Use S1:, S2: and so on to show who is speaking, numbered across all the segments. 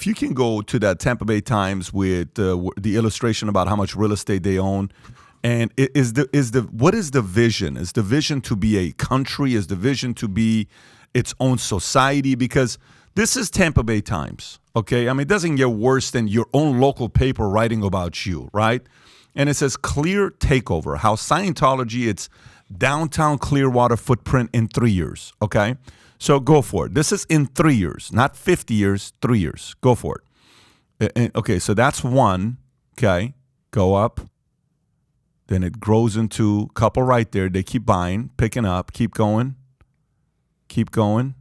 S1: if you can go to that Tampa Bay Times with the illustration about how much real estate they own, and what is the vision? Is the vision to be a country? Is the vision to be its own society? Because this is Tampa Bay Times, okay? I mean, it doesn't get worse than your own local paper writing about you, right? And it says clear takeover, how Scientology, its downtown Clearwater footprint in 3 years, okay? So go for it. This is in 3 years, not 50 years, 3 years. Go for it. Okay, so that's one, okay? Go up. Then it grows into a couple right there. They keep buying, picking up, keep going. Keep going.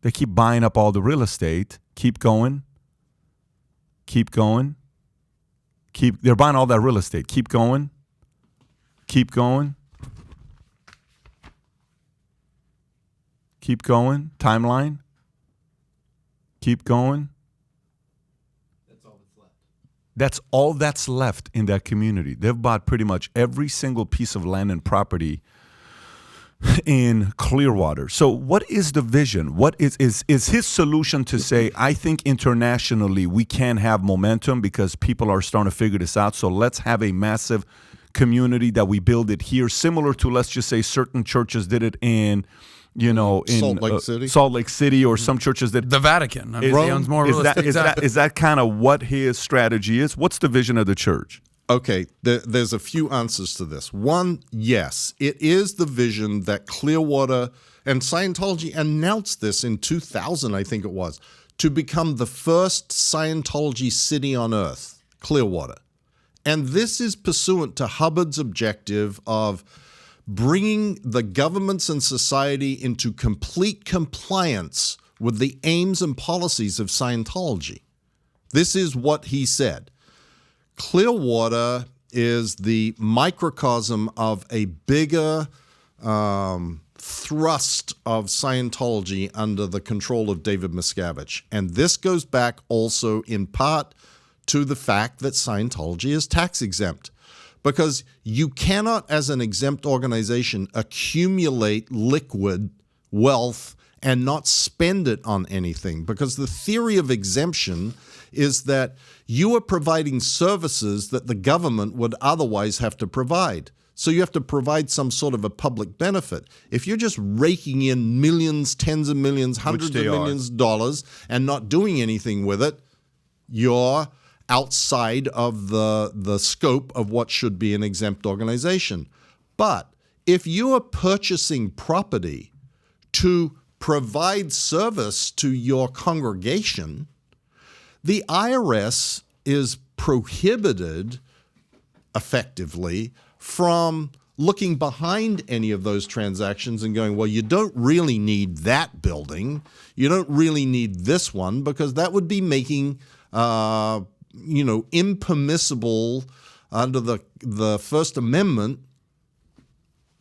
S1: They keep buying up all the real estate. Keep going. Keep going. They're buying all that real estate. Keep going. Keep going. Keep going. Timeline. Keep going.
S2: That's all that's left.
S1: That's all that's left in that community. They've bought pretty much every single piece of land and property in Clearwater. So what is the vision? What is his solution to say, I think internationally we can have momentum because people are starting to figure this out. So let's have a massive community that we build it here, similar to, let's just say, certain churches did it in Salt Lake City, or some churches that
S3: the Vatican. I mean, he owns more real estate.
S1: Is that kind of what his strategy is? What's the vision of the church?
S2: Okay, there's a few answers to this. One, yes, it is the vision that Clearwater, and Scientology announced this in 2000, I think it was, to become the first Scientology city on earth, Clearwater. And this is pursuant to Hubbard's objective of bringing the governments and society into complete compliance with the aims and policies of Scientology. This is what he said. Clearwater is the microcosm of a bigger thrust of Scientology under the control of David Miscavige. And this goes back also in part to the fact that Scientology is tax exempt. Because you cannot, as an exempt organization, accumulate liquid wealth and not spend it on anything. Because the theory of exemption is that you are providing services that the government would otherwise have to provide. So you have to provide some sort of a public benefit. If you're just raking in millions, tens of millions, hundreds of millions of dollars and not doing anything with it, you're outside of the scope of what should be an exempt organization. But if you are purchasing property to provide service to your congregation, the IRS is prohibited effectively from looking behind any of those transactions and going, well, you don't really need that building. You don't really need this one, because that would be making impermissible under the First Amendment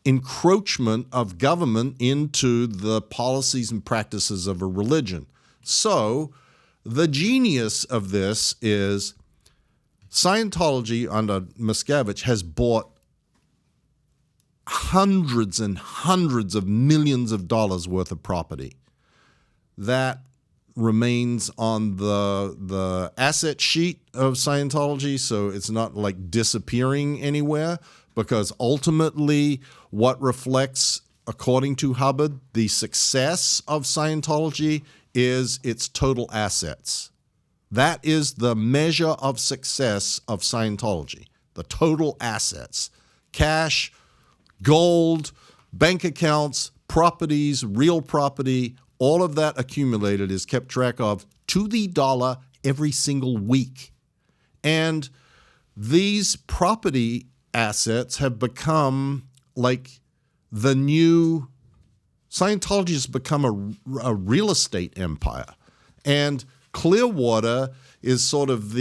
S2: encroachment of government into the policies and practices of a religion. So the genius of this is Scientology under Miscavige has bought hundreds and hundreds of millions of dollars worth of property that remains on the asset sheet of Scientology, so it's not like disappearing anywhere, because ultimately what reflects, according to Hubbard, the success of Scientology is its total assets. That is the measure of success of Scientology, the total assets. Cash, gold, bank accounts, properties, real property, all of that accumulated is kept track of to the dollar every single week. And these property assets have become like the new, Scientology has become a real estate empire. And Clearwater is sort of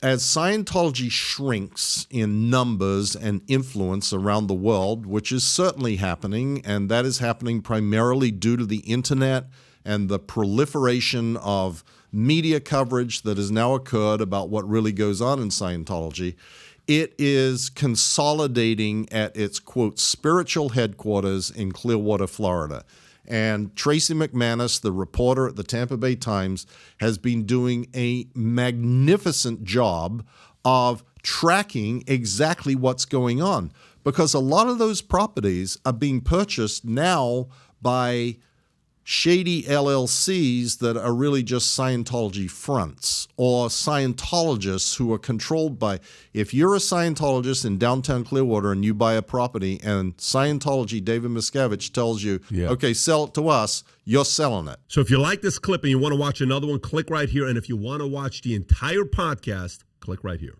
S2: as Scientology shrinks in numbers and influence around the world, which is certainly happening, and that is happening primarily due to the internet and the proliferation of media coverage that has now occurred about what really goes on in Scientology, it is consolidating at its, quote, spiritual headquarters in Clearwater, Florida. And Tracy McManus, the reporter at the Tampa Bay Times, has been doing a magnificent job of tracking exactly what's going on, because a lot of those properties are being purchased now by shady LLCs that are really just Scientology fronts, or Scientologists who are controlled by, if you're a Scientologist in downtown Clearwater and you buy a property and Scientology David Miscavige tells you, okay, sell it to us, you're selling it.
S4: So if you like this clip and you want to watch another one, click right here. And if you want to watch the entire podcast, click right here.